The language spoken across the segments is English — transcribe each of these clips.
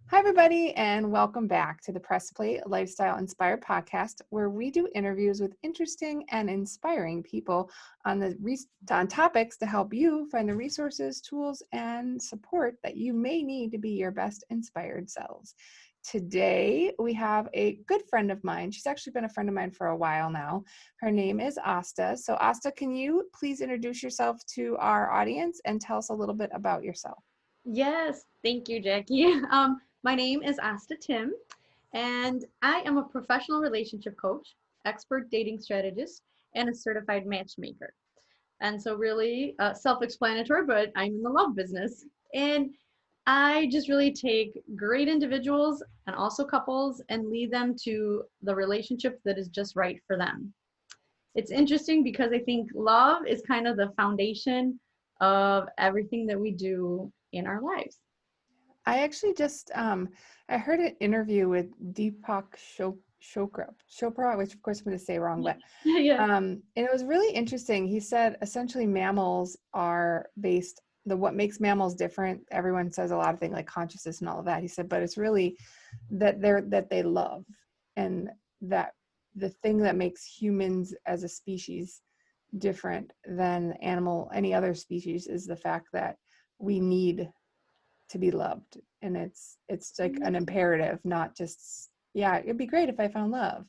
Hi, everybody, and welcome back to the Press Play Lifestyle Inspired podcast, where we do interviews with interesting and inspiring people on on topics to help you find the resources, tools, and support that you may need to be your best inspired selves. Today, we have a good friend of mine. She's actually been a friend of mine for a while now. Her name is Asta. So, Asta, can you please introduce yourself to our audience and tell us a little bit about yourself? Yes, thank you, Jackie. My name is Asta Timm, and I am a professional relationship coach, expert dating strategist, and a certified matchmaker. And so, really self-explanatory, but I'm in the love business. And I just really take great individuals and also couples and lead them to the relationship that is just right for them. It's interesting because I think love is kind of the foundation of everything that we do in our lives. I actually just I heard an interview with Chopra, which of course I'm going to say wrong, but Yeah. and it was really interesting. He said essentially mammals are based what makes mammals different. Everyone says a lot of things like consciousness and all of that. He said, but it's really that they love, and that the thing that makes humans as a species different than any other species is the fact that we need to be loved, and it's like an imperative, not just, yeah, it'd be great if I found love.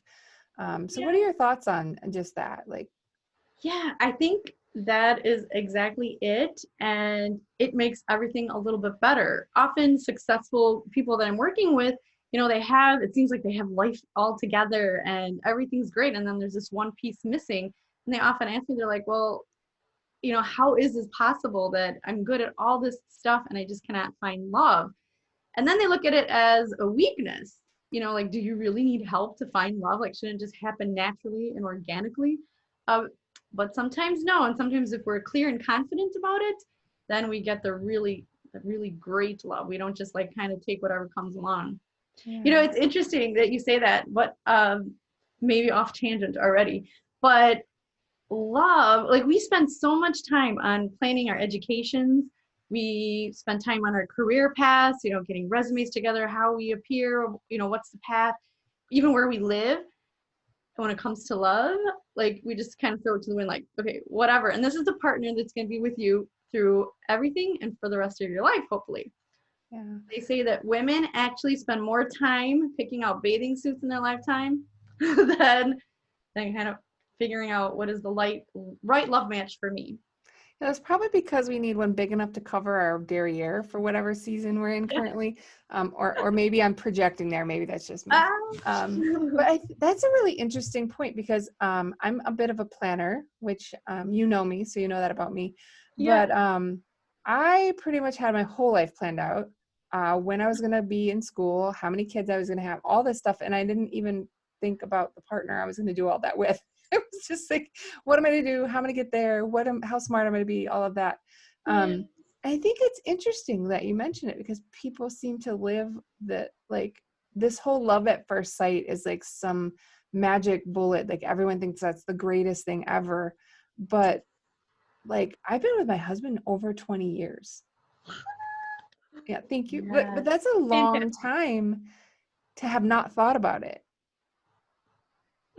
So what are Yeah. your thoughts on just that, like? Yeah, I think that is exactly it. And it makes everything a little bit better. Often successful people that I'm working with, it seems like they have life all together and everything's great. And then there's this one piece missing. And they often ask me, they're like, well, how is this possible that I'm good at all this stuff and I just cannot find love? And then they look at it as a weakness. Like, do you really need help to find love? Like, shouldn't it just happen naturally and organically? Uh, but sometimes no. And sometimes if we're clear and confident about it, then we get the really great love. We don't just like kind of take whatever comes along. Yeah. It's interesting that you say that, but maybe off tangent already. But love, like we spend so much time on planning our educations. We spend time on our career paths, getting resumes together, how we appear, what's the path, even where we live. And when it comes to love, like we just kind of throw it to the wind, like, okay, whatever. And this is the partner that's going to be with you through everything and for the rest of your life, hopefully. Yeah. They say that women actually spend more time picking out bathing suits in their lifetime than kind of figuring out what is the right love match for me. It's probably because we need one big enough to cover our derriere for whatever season we're in Yeah. currently, or maybe I'm projecting there. Maybe that's just me. Ah. But that's a really interesting point, because I'm a bit of a planner, which you know me, so you know that about me. Yeah. But I pretty much had my whole life planned out, when I was going to be in school, how many kids I was going to have, all this stuff, and I didn't even think about the partner I was going to do all that with. It was just like, what am I going to do? How am I going to get there? How smart am I going to be? All of that. Yeah. I think it's interesting that you mention it, because people seem to live this whole love at first sight is like some magic bullet. Like everyone thinks that's the greatest thing ever. But like, I've been with my husband over 20 years. Yeah, thank you. But Yes. that's a long Fantastic. time to have not thought about it.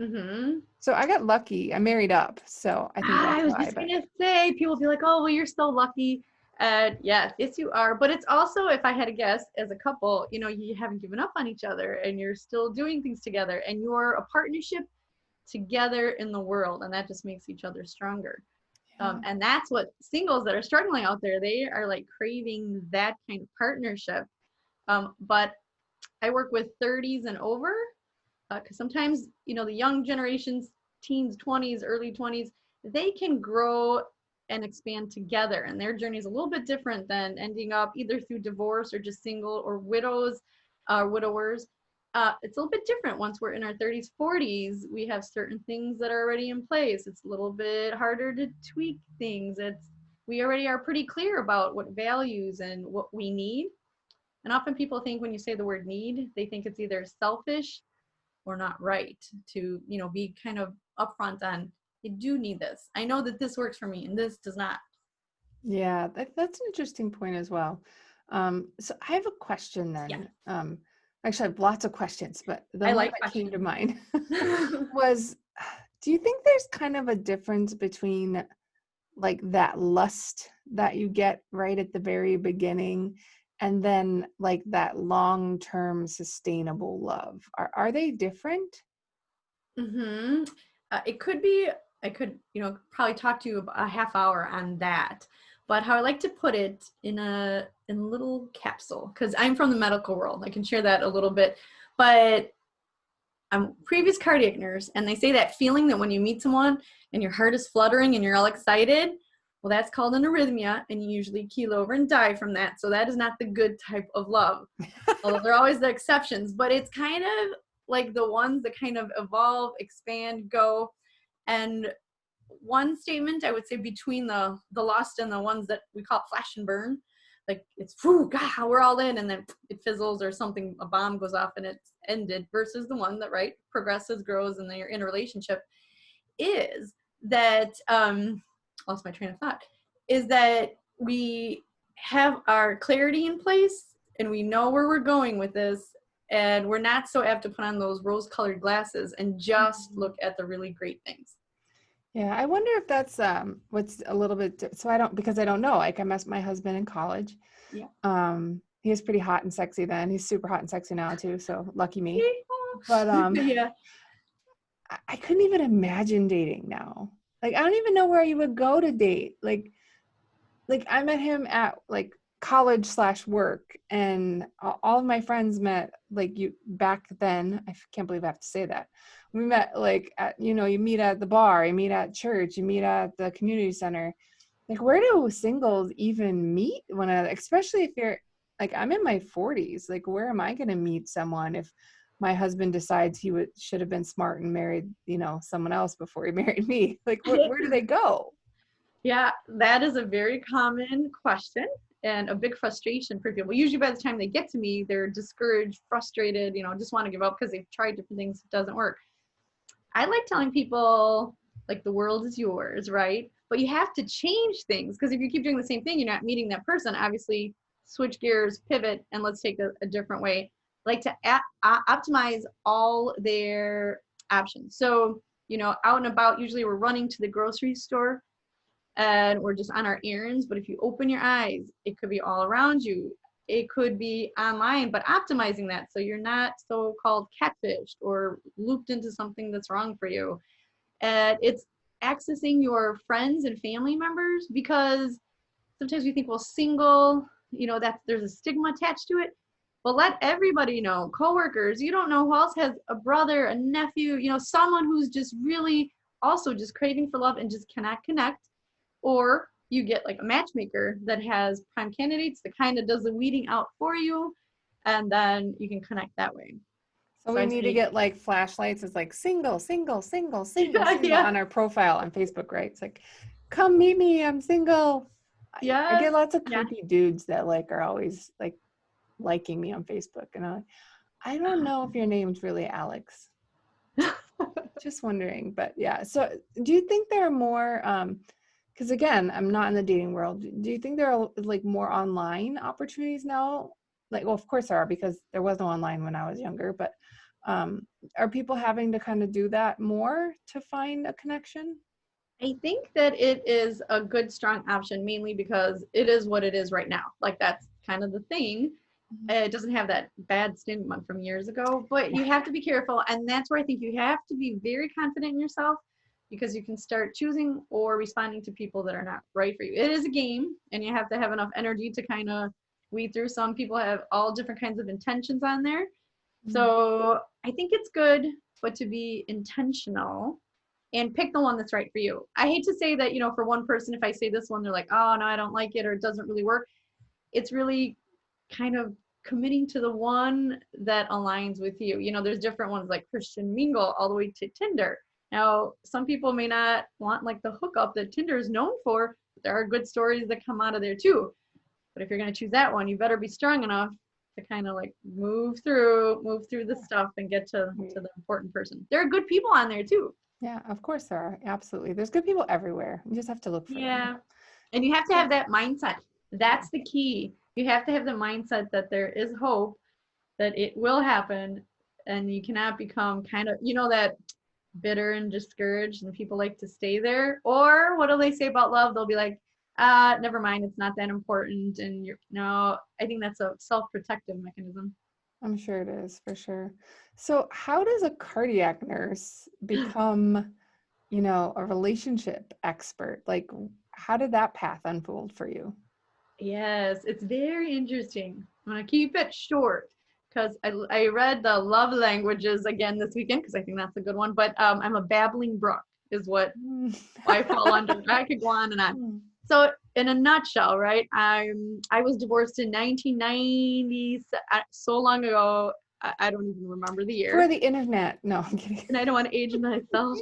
Mm-hmm. So I got lucky. I married up. So I think I that's was why. just But gonna say, people be like, "Oh, well, you're so lucky." Yes, you are. But it's also, if I had to guess, as a couple, you haven't given up on each other, and you're still doing things together, and you're a partnership together in the world, and that just makes each other stronger. yeah. And that's what singles that are struggling out there, they are like craving that kind of partnership. But I work with 30s and over, because sometimes, the young generations, teens, 20s, early 20s, they can grow and expand together. And their journey is a little bit different than ending up either through divorce or just single, or widows, widowers. It's a little bit different. Once we're in our 30s, 40s, we have certain things that are already in place. It's a little bit harder to tweak things. We already are pretty clear about what values and what we need. And often people think when you say the word need, they think it's either selfish or not right, to, be kind of upfront on, I do need this. I know that this works for me and this does not. Yeah, that's an interesting point as well. So I have a question Yeah, then. Actually, I have lots of questions, but the I one like that came to questions. mind was, do you think there's kind of a difference between like that lust that you get right at the very beginning and then like that long-term sustainable love? Are they different? Mm-hmm. It could be, I could, probably talk to you about a half hour on that. But how I like to put it in a little capsule, because I'm from the medical world. I can share that a little bit. But I'm a previous cardiac nurse, and they say that feeling that when you meet someone and your heart is fluttering and you're all excited, well, that's called an arrhythmia, and you usually keel over and die from that. So that is not the good type of love. Although there are always the exceptions, but it's kind of like the ones that kind of evolve, expand, go. And one statement I would say between the lost and the ones that we call flash and burn, like it's whew, God, we're all in, and then it fizzles or something, a bomb goes off and it's ended, versus the one that progresses, grows, and they're in a relationship, is that lost my train of thought, is that we have our clarity in place and we know where we're going with this, and we're not so apt to put on those rose-colored glasses and just look at the really great things. Yeah, I wonder if that's what's a little bit so I don't because I don't know. Like I met my husband in college. Yeah. He was pretty hot and sexy then. He's super hot and sexy now too, so lucky me. But Yeah. I couldn't even imagine dating now. Like I don't even know where you would go to date. Like I met him at like college slash work, and all of my friends met like you back then. I can't believe I have to say that. We met like at, you meet at the bar, you meet at church, you meet at the community center. Like where do singles even meet one another? Especially if you're like, I'm in my 40s. Like where am I going to meet someone if my husband decides he should have been smart and married, someone else before he married me? Like where do they go? Yeah, that is a very common question and a big frustration for people. Usually by the time they get to me, they're discouraged, frustrated, just want to give up because they've tried different things, it doesn't work. I like telling people, like, the world is yours, right? But you have to change things, because if you keep doing the same thing, you're not meeting that person. Obviously, switch gears, pivot, and let's take a different way. Like to optimize all their options. So, out and about, usually we're running to the grocery store and we're just on our errands. But if you open your eyes, it could be all around you. It could be online, but optimizing that so you're not so-called catfished or looped into something that's wrong for you. And it's accessing your friends and family members, because sometimes we think, well, single, that there's a stigma attached to it. But let everybody know, coworkers, you don't know who else has a brother, a nephew, someone who's just really also just craving for love and just cannot connect. Or you get like a matchmaker that has prime candidates that kind of does the weeding out for you, and then you can connect that way. So So we I need to say, get like flashlights. It's like single, single, single, single, yeah, single yeah, on our profile on Facebook, right? It's like, come meet me, I'm single. I yes, get lots of yeah. creepy dudes that like are always like liking me on Facebook, and I don't know if your name's really Alex. Just wondering, but yeah. So do you think there are more because again, I'm not in the dating world. Do you think there are like more online opportunities now? Like, well, of course there are, because there was no online when I was younger, but um, are people having to kind of do that more to find a connection? I think that it is a good, strong option, mainly because it is what it is right now. Like, that's kind of the thing. Mhm. It doesn't have that bad stigma from years ago, but you have to be careful. And that's where I think you have to be very confident in yourself, because you can start choosing or responding to people that are not right for you. It is a game, and you have to have enough energy to kind of weed through. Some people have all different kinds of intentions on there. Mhm. So I think it's good, but to be intentional and pick the one that's right for you. I hate to say that, for one person, if I say this one, they're like, oh, no, I don't like it, or it doesn't really work. It's really kind of committing to the one that aligns with you. There's different ones like Christian Mingle all the way to Tinder. Now, some people may not want like the hookup that Tinder is known for, but there are good stories that come out of there too. But if you're going to choose that one, you better be strong enough to kind of like move through the stuff and get to the important person. There are good people on there too. Yeah, of course there are. Absolutely. There's good people everywhere. You just have to look for them. Yeah. And you have to have that mindset. Yeah. That's the key. You have to have the mindset that there is hope, that it will happen, and you cannot become kind of, that bitter and discouraged and people like to stay there. Or what do they say about love? They'll be like, never mind, it's not that important. And no, I think that's a self-protective mechanism. I'm sure it is, for sure. So how does a cardiac nurse become, a relationship expert? Like, how did that path unfold for you? Yes, it's very interesting. I'm going to keep it short because I read the love languages again this weekend because I think that's a good one. But I'm a babbling brook is what Mm. I fall under. I could go on and on. So in a nutshell, right? I was divorced in 1990, so long ago. I don't even remember the For year, the internet. No, I'm kidding. and I don't want to age myself.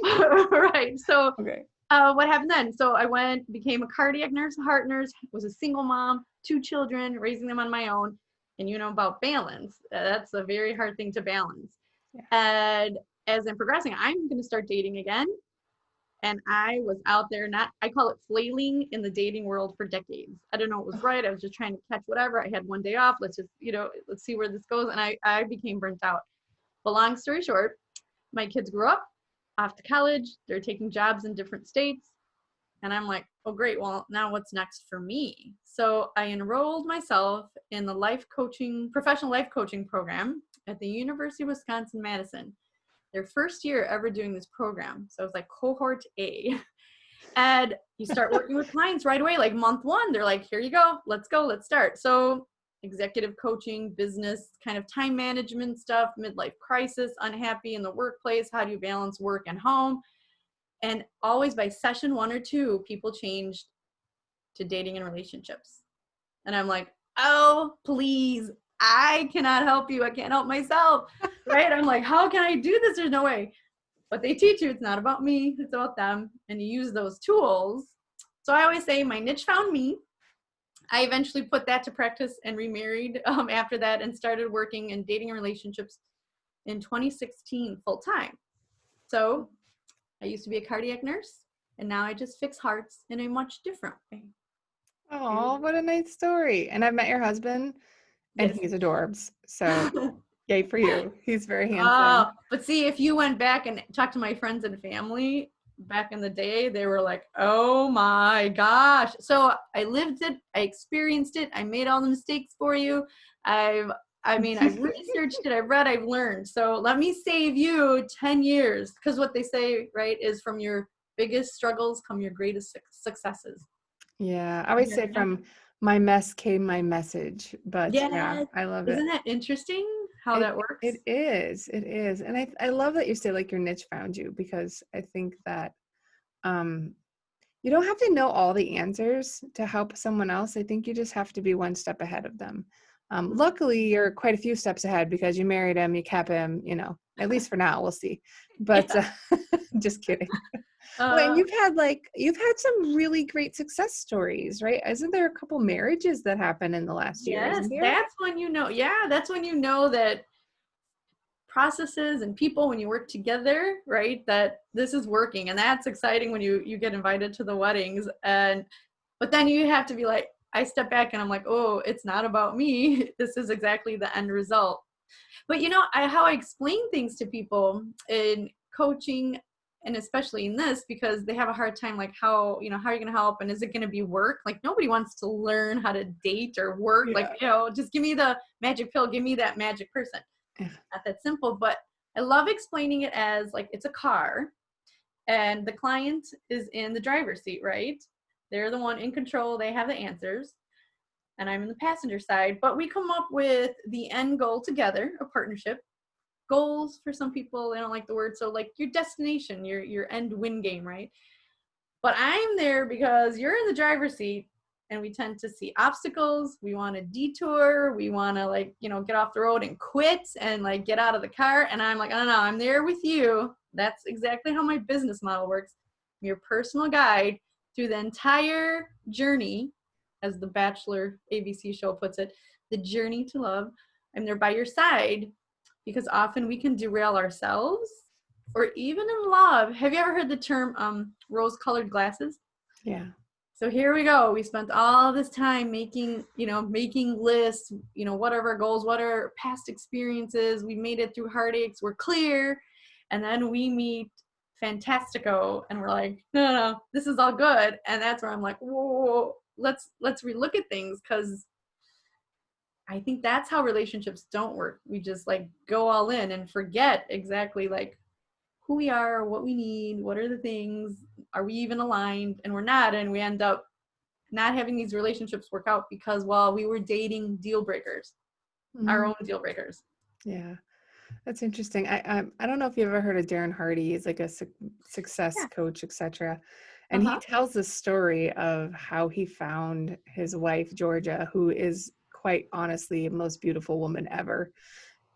Right. So Okay. what happened then? So I became a cardiac nurse, a heart nurse, was a single mom, 2 children, raising them on my own. And about balance. That's a very hard thing to balance. Yeah. And as I'm progressing, I'm going to start dating again. And I was out there, I call it flailing in the dating world for decades. I don't know what was right. I was just trying to catch whatever. I had one day off. Let's just, let's see where this goes. And I became burnt out. But long story short, my kids grew up, off to college. They're taking jobs in different states. And I'm like, oh, great. Well, now what's next for me? So I enrolled myself in the professional life coaching program at the University of Wisconsin Madison. Their first year ever doing this program. So it was like cohort A. And you start working with clients right away, like month 1. They're like, here you go. Let's start. So executive coaching, business, kind of time management stuff, midlife crisis, unhappy in the workplace. How do you balance work and home? And always by session 1 or 2, people changed to dating and relationships. And I'm like, oh, please, I cannot help you. I can't help myself. Right? I'm like, how can I do this? There's no way. But they teach you it's not about me, it's about them. And you use those tools. So I always say my niche found me. I eventually put that to practice and remarried after that and started working in dating and relationships in 2016 full time. So I used to be a cardiac nurse, and now I just fix hearts in a much different way. Oh, what a nice story. And I've met your husband, and Yes. he's adorbs. So yay for you. He's very handsome. But see, if you went back and talked to my friends and family back in the day, they were like, oh my gosh. So I lived it, I experienced it, I made all the mistakes for you. I've researched it, I've read, I've learned. So let me save you 10 years. Because what they say, right, is from your biggest struggles come your greatest successes. Yeah, I always say from my mess came my message, but yeah, Yes. I love it. Isn't that interesting how that works? It is. It is. And I love that you say like your niche found you, because I think that you don't have to know all the answers to help someone else. I think you just have to be one step ahead of them. Luckily, you're quite a few steps ahead because you married him, you kept him, at least for now, we'll see. But just kidding. Well, and you've had some really great success stories, right? Isn't there a couple marriages that happened in the last year? Yes, Isn't there? that's when that's when you know that processes and people, when you work together, right, that this is working. And that's exciting when you get invited to the weddings. But then you have to be like, I step back and I'm like, oh, it's not about me. This is exactly the end result. But how I explain things to people in coaching, and especially in this, because they have a hard time, like how are you going to help, and is it going to be work? Like nobody wants to learn how to date or work. Yeah. Like, just give me the magic pill, give me that magic person. Yeah. Not that simple, but I love explaining it as like it's a car and the client is in the driver's seat, right? They're the one in control, they have the answers, and I'm in the passenger side. But we come up with the end goal together, a partnership. Goals, for some people, they don't like the word. So like your destination, your end win game, right? But I'm there because you're in the driver's seat, and we tend to see obstacles. We want to detour. We want to get off the road and quit and get out of the car. And I'm like, oh no, I'm there with you. That's exactly how my business model works. I'm your personal guide through the entire journey, as the Bachelor ABC show puts it, the journey to love. I'm there by your side, because often we can derail ourselves, or even in love. Have you ever heard the term rose-colored glasses? Yeah. So here we go. We spent all this time making lists, what are our goals, what are past experiences. We made it through heartaches. We're clear. And then we meet Fantastico and we're like, no, this is all good. And that's where I'm like, whoa, let's relook at things, because I think that's how relationships don't work. We just like go all in and forget exactly like who we are, what we need, what are the things, are we even aligned? And we're not, and we end up not having these relationships work out because, well, we were dating deal breakers, our own deal breakers. Yeah, that's interesting. I don't know if you've ever heard of Darren Hardy. He's like a success coach, etc. And he tells the story of how he found his wife, Georgia, who is quite honestly the most beautiful woman ever.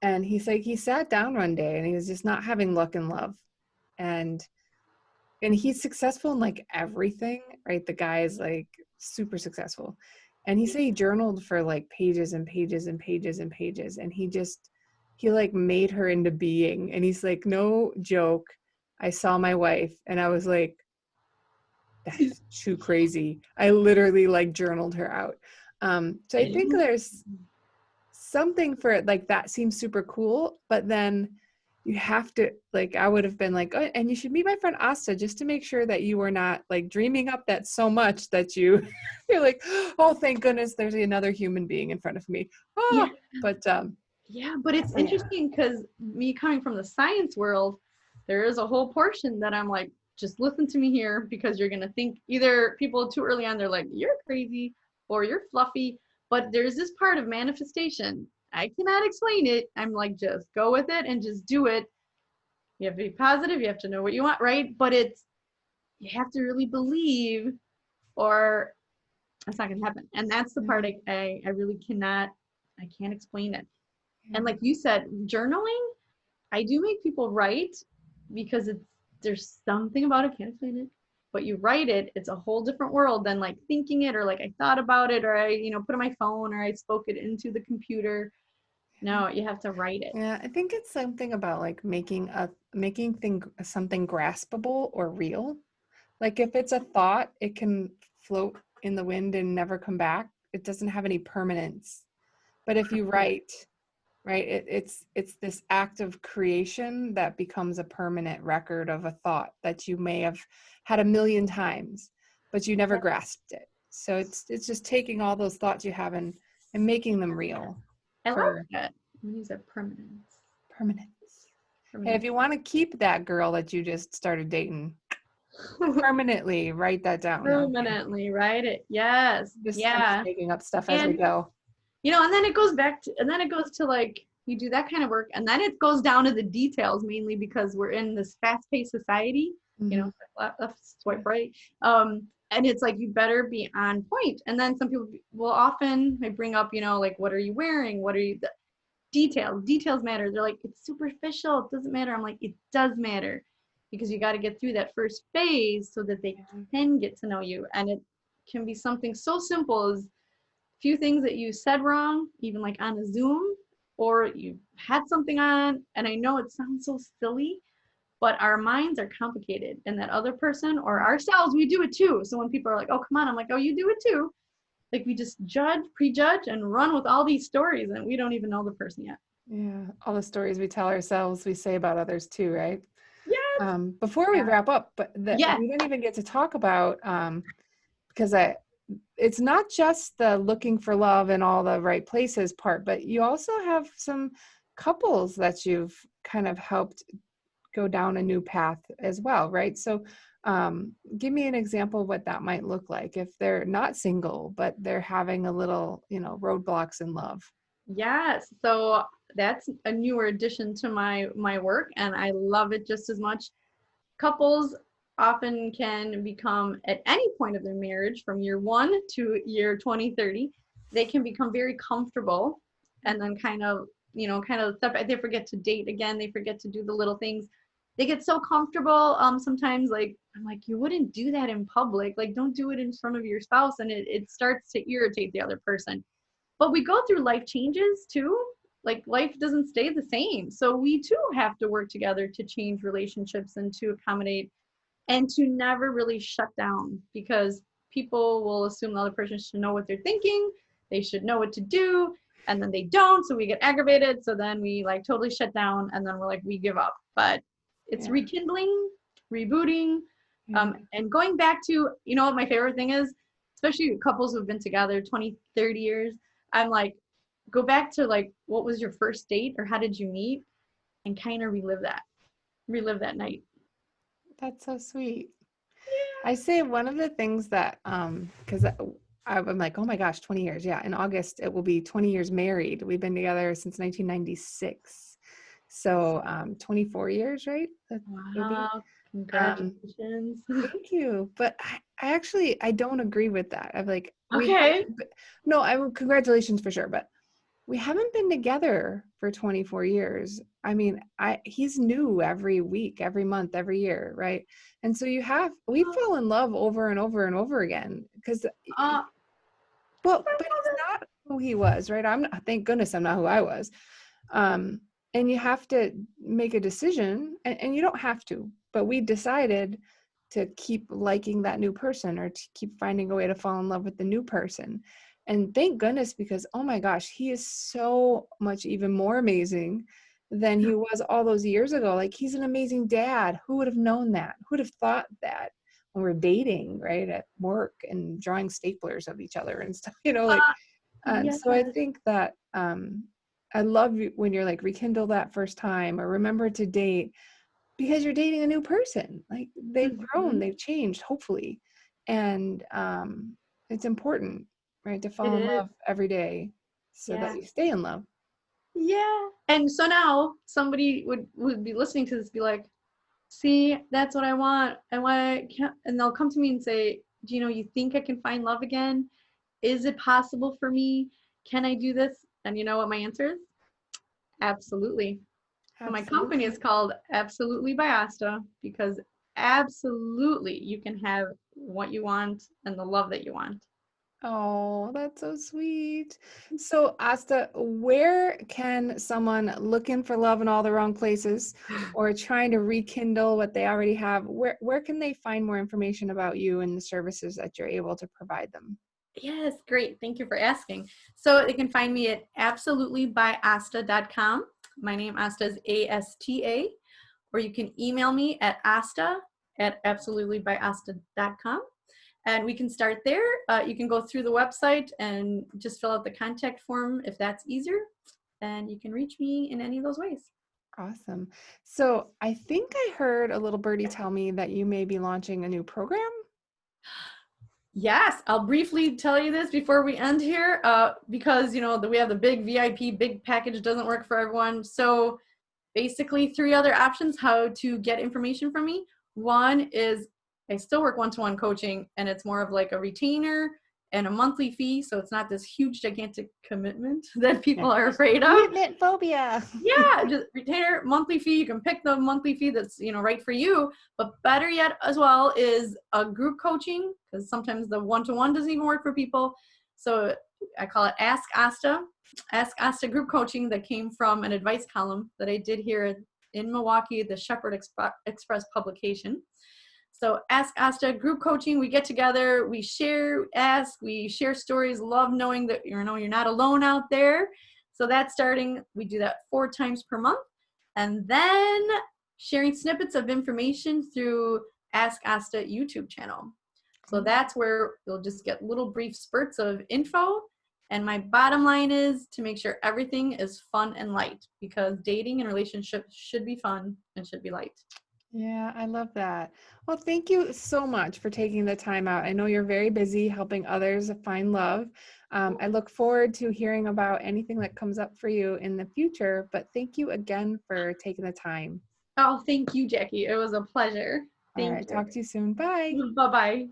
And he's like, he sat down one day and he was just not having luck in love. And he's successful in like everything, right? The guy is like super successful. And he said he journaled for like pages and pages and pages and pages. And he like made her into being. And he's like, no joke. I saw my wife and I was like, that's too crazy. I literally like journaled her out. So I think there's something for it, like that seems super cool, but then you have to, like, I would have been like, oh, and you should meet my friend Asta just to make sure that you were not like dreaming up that so much that you're like, oh, thank goodness there's another human being in front of me. Yeah. But but it's interesting because me coming from the science world, there is a whole portion that I'm like, just listen to me here, because you're going to think either people too early on, they're like, you're crazy or you're fluffy. But there's this part of manifestation. I cannot explain it. I'm like, just go with it and just do it. You have to be positive. You have to know what you want, right? But you have to really believe, or it's not going to happen. And that's the part I really I can't explain it. And like you said, journaling, I do make people write because there's something about it, can't explain it, but you write it, it's a whole different world than like thinking it, or like I thought about it, or I, put it on my phone, or I spoke it into the computer. No, you have to write it. yeah, I think it's something about like making something graspable or real. Like if it's a thought, it can float in the wind and never come back. It doesn't have any permanence. But if you write, right, it's this act of creation that becomes a permanent record of a thought that you may have had a million times, but you never grasped it. So it's just taking all those thoughts you have and making them real. I love that. I'm gonna use that permanence. Hey, if you want to keep that girl that you just started dating permanently, write that down. Permanently write it. Yes. I'm just making up stuff as we go. And then it goes to like, you do that kind of work, and then it goes down to the details, mainly because we're in this fast-paced society, left, swipe right. And it's like, you better be on point. And then some people will often bring up, like, what are you wearing? What are you, details matter. They're like, it's superficial, it doesn't matter. I'm like, it does matter, because you got to get through that first phase so that they can get to know you. And it can be something so simple as few things that you said wrong, even like on a Zoom, or you had something on, and I know it sounds so silly, but our minds are complicated, and that other person or ourselves, we do it too. So when people are like, oh, come on, I'm like, oh, you do it too. Like, we just prejudge, and run with all these stories, and we don't even know the person yet. Yeah, all the stories we tell ourselves, we say about others too, right? Yes. Before we wrap up, but we don't even get to talk about, because it's not just the looking for love in all the right places part, but you also have some couples that you've kind of helped go down a new path as well, right? So give me an example of what that might look like if they're not single, but they're having a little, roadblocks in love. Yes. So that's a newer addition to my work, and I love it just as much. Couples often can become, at any point of their marriage, from year 1 to year 20, 30, they can become very comfortable, and then kind of stuff, they forget to date again, they forget to do the little things. They get so comfortable, sometimes, like, I'm like, you wouldn't do that in public, like, don't do it in front of your spouse, and it starts to irritate the other person. But we go through life changes too. Like, life doesn't stay the same. So we too have to work together to change relationships and to accommodate, and to never really shut down, because people will assume the other person should know what they're thinking. They should know what to do. And then they don't. So we get aggravated. So then we like totally shut down. And then we're like, we give up. But it's Yeah. rekindling, rebooting, Yeah. and going back to, you know what my favorite thing is? Especially couples who've been together 20, 30 years. I'm like, go back to like, what was your first date or how did you meet? And kind of relive that night. That's so sweet. I say one of the things that, because I'm like, oh my gosh, 20 years. Yeah. In August, it will be 20 years married. We've been together since 1996. So 24 years, right? That would be. Wow, Um, congratulations. Thank you. But I actually, I don't agree with that. I'm like, Okay. no, congratulations for sure. But we haven't been together for 24 years. I mean, he's new every week, every month, every year, right? And so we fell in love over and over and over again because, Uh, but he's not who he was, right? Thank goodness I'm not who I was. And you have to make a decision, and you don't have to, but we decided to keep liking that new person or to keep finding a way to fall in love with the new person. And thank goodness, because oh my gosh, he is so much even more amazing than he was all those years ago. Like, he's an amazing dad. Who would have known that? Who would have thought that when we're dating, right, at work and drawing staplers of each other and stuff, like, and yes. so I think that I love when you're like, rekindle that first time or remember to date, because you're dating a new person. Like, they've grown, Mhm. they've changed, hopefully. And it's important, right, to It fall in is. love every day so that Yeah. you stay in love. Yeah. And so now somebody would be listening to this, be like, see, that's what I want. And they'll come to me and say, do you think I can find love again? Is it possible for me? Can I do this? And you know what my answer is? Absolutely. So my company is Absolutely. called Absolutely by Asta because absolutely you can have what you want and the love that you want. Oh, that's so sweet. So, Asta, where can someone looking for love in all the wrong places or trying to rekindle what they already have, where can they find more information about you and the services that you're able to provide them? Yes, great. Thank you for asking. So they can find me at absolutelybyasta.com. My name Asta is ASTA, or you can email me at asta@absolutelybyasta.com. And we can start there. You can go through the website and just fill out the contact form if that's easier. And you can reach me in any of those ways. Awesome. So, I think I heard a little birdie tell me that you may be launching a new program. Yes, I'll briefly tell you this before we end here, because we have the big VIP, big package doesn't work for everyone. So basically 3 other options how to get information from me. One is I still work one-to-one coaching, and it's more of like a retainer and a monthly fee. So it's not this huge, gigantic commitment that people are afraid of. Commitment phobia. Yeah, just retainer, monthly fee. You can pick the monthly fee that's right for you. But better yet, as well, is a group coaching, because sometimes the one-to-one doesn't even work for people. So I call it Ask Asta group coaching, that came from an advice column that I did here in Milwaukee, the Shepherd Express publication. So Ask Asta group coaching, we get together, we share stories, love knowing that you're not alone out there. So that's starting, we do that 4 times per month. And then sharing snippets of information through Ask Asta YouTube channel. So that's where you'll just get little brief spurts of info. And my bottom line is to make sure everything is fun and light, because dating and relationships should be fun and should be light. Yeah, I love that. Well, thank you so much for taking the time out. I know you're very busy helping others find love. I look forward to hearing about anything that comes up for you in the future, but thank you again for taking the time. Oh, thank you, Jackie. It was a pleasure. All Thank right, you. talk to you soon. Bye. Bye-bye.